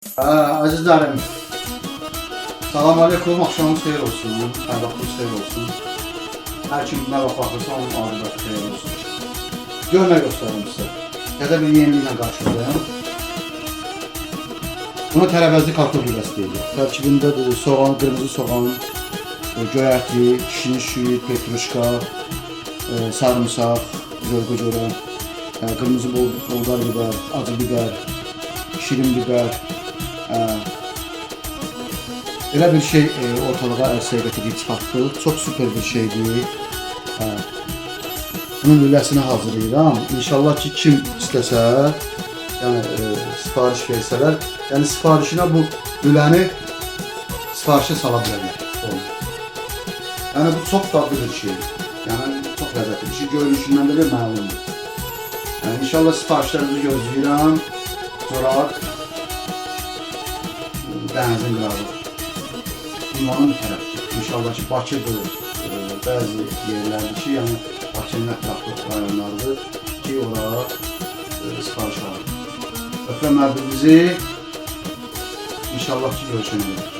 Əzizlərim, salam aleykum, axşamınız xeyir olsun, hər vaxtınız xeyir olsun. Hər kim nə vaxt baxırsa onun ailesi xeyir olsun. Görmə göstərim sizə. Qədə bir yeniliklə qarşılayım. Buna tərəvəzli kartof lüləsi deyilir. Tərkibində soğan, qırmızı soğan, göyərti, kişniş suyu, petruşka, sarımsaq, zövqə görə, qırmızı bolqar biber, acı biber, şirin biber. Elə bir şey ortalığa ərsəyə gətirib çıxartdıq. Çox süper bir şeydir. Bunun lüləsini hazırlayıram. İnşallah ki kim istəsə, yəni sifariş versələr, yəni sifarişinə bu lüləni sifarişə sala bilərlər. Yəni bu çox dadlı bir şeydir. Yəni çox ləzzətli bir şey. Görünüşündən də bir məlumdur. Yəni inşallah sifarişlərinizi gözləyirəm. Zoraq dənizin qırağı. Limanın tərəfdir. İnşallah ki Bakıdır. Bəzi yerlərdir ki, yəni Bakının ətraflı rayonlardır ki, oraya sifariş alır. Öpürəm hər birinizi. İnşallah ki görüşənəyik.